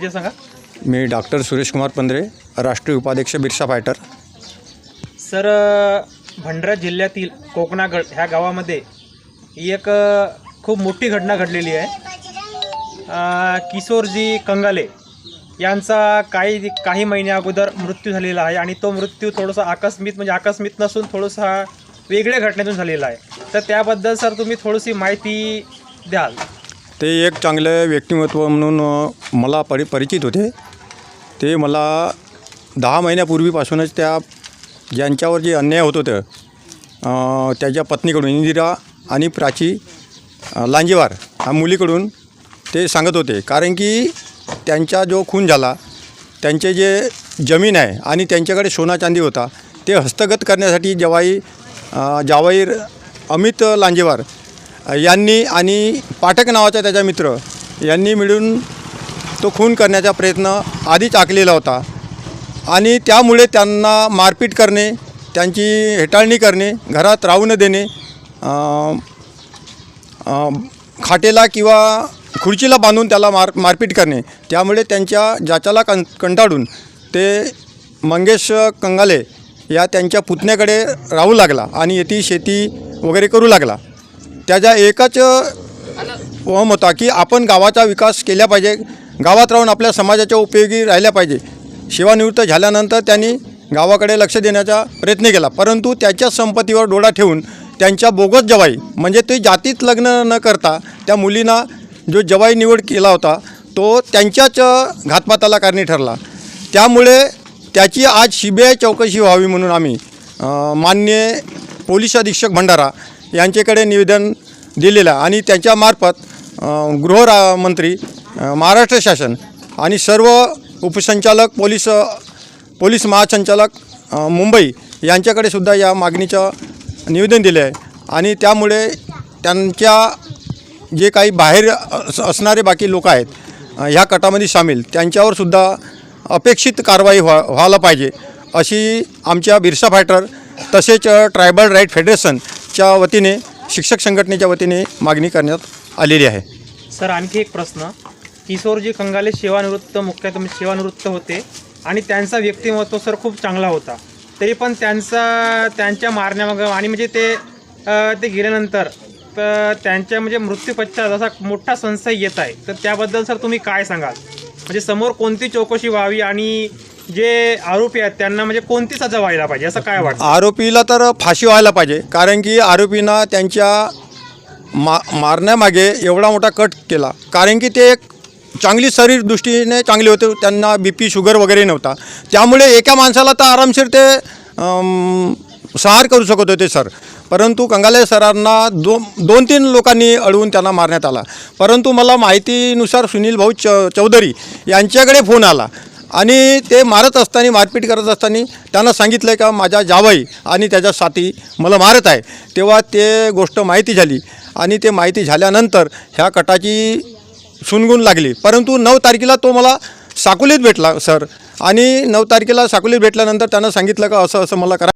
जे सांगा. मी डॉक्टर सुरेश कुमार पंधरे, राष्ट्रीय उपाध्यक्ष बिरसा फायटर. सर, भंडारा जिल्ह्यातील कोकणागड ह्या गावामध्ये एक खूप मोठी घटना घडलेली आहे. किशोरजी कंगाले यांचा काही महिन्या अगोदर मृत्यू झालेला आहे आणि तो मृत्यू थोडासा आकस्मिक नसून थोडासा वेगळ्या घटनेतून झालेला आहे. तर त्याबद्दल सर तुम्ही थोडीशी माहिती द्याल. ते एक चांगले व्यक्तिमत्व म्हणून मला परिचित होते. ते मला 10 महिन्यापूर्वीपासूनच ज्यांच्यावर जे अन्याय होत होतं त्याच्या पत्नीकडून इंदिरा आणि प्राची लांजेवार ह्या मुलीकडून ते सांगत होते. कारण की त्यांचा जो खून झाला, त्यांचे जे जमीन आहे आणि त्यांच्याकडे सोना चांदी होता ते हस्तगत करण्यासाठी जावाई अमित लांजेवार यांनी आणि पाठक नावाचा त्याचा मित्र यांनी मिळून तो खून करण्याचा प्रयत्न आधीच आखलेला होता. आणि त्यामुळे त्यांना मारपीट करणे, त्यांची हेटाळणी करणे, घरात राहू न देणे, खाटेला किंवा खुर्चीला बांधून त्याला मारपीट करणे, त्यामुळे त्यांच्या जाचाला कंटाळून ते मंगेश कंगाले या त्यांच्या पुतण्याकडे राहू लागला आणि येथे शेती वगैरे करू लागला. त्याचा एकच ओम होता की आपण गावाचा विकास केला पाहिजे, गावात राहून आपल्या समाजाच्या उपयोगी राहिल्या पाहिजे. सेवानिवृत्त झाल्यानंतर त्यांनी गावाकडे लक्ष देण्याचा प्रयत्न केला, परंतु त्याच्या संपत्तीवर डोळा ठेवून त्यांच्या बोगस जवाई म्हणजे ते जातीत लग्न न करता त्या मुलींना जो जवाई निवड केला होता तो त्यांच्याच घातपाताला कारणी ठरला. त्यामुळे त्याची आज CBI चौकशी व्हावी म्हणून आम्ही माननीय पोलीस अधीक्षक भंडारा यांच्याकडे निवेदन दिलेलं आणि त्यांच्यामार्फत गृहमंत्री, महाराष्ट्र शासन आणि सर्व उपसंचालक पोलीस महासंचालक मुंबई यांच्याकडे सुद्धा या मागणीचं निवेदन दिले आहे. आणि त्यामुळे त्यांच्या जे काही बाहेर असणारे बाकी लोक आहेत ह्या कटामध्ये सामील, त्यांच्यावर सुद्धा अपेक्षित कारवाई व्हायला पाहिजे अशी आमच्या बिरसा फायटर तसेच ट्रायबल राईट फेडरेशनच्या वतीने, शिक्षक संघटनेच्या वतीने मागणी करण्यात आलेली आहे. सर, आणखी एक प्रश्न. किशोरजी कंगाले सेवानिवृत्त होते आणि त्यांचा व्यक्तिमत्व सर खूप चांगला होता. तरी पण त्यांच्या मारण्यामागं आणि म्हणजे ते गेल्यानंतर तर त्यांच्या म्हणजे मृत्यूपश्चात असा मोठा संशय येत आहे. तर त्याबद्दल सर तुम्ही काय सांगाल? म्हणजे समोर कोणती चौकशी व्हावी आणि जे आरोपी आहेत त्यांना म्हणजे कोणती सजा व्हायला पाहिजे असं काय वाटतं? आरोपीला तर फाशी व्हायला पाहिजे, कारण की आरोपींना त्यांच्या मारण्यामागे एवढा मोठा कट केला. कारण की ते एक चांगली शरीर दृष्टीने चांगले होते, त्यांना BP शुगर वगैरे नव्हता. त्यामुळे एका माणसाला तर आरामशीर ते संहार करू शकत होते सर. परंतु कंगाले सरांना 2-3 लोकांनी अडवून त्यांना मारण्यात आला. परंतु मला माहितीनुसार सुनील भाऊ चौधरी यांच्याकडे फोन आला आणि ते मारपीट करत असताना त्यांना सांगितलं का माझा जावई आणि त्याच्या साथी मला मारत आहे. तेव्हा ते गोष्ट माहिती झाली आणि ते माहिती झाल्यानंतर ह्या कटाची सुनगुन लागली. परंतु 9 तारखेला तो मला साकोलीत भेटला सर. आणि 9 तारखेला साकोलीत भेटल्यानंतर त्यांना सांगितलं का असं मला करा.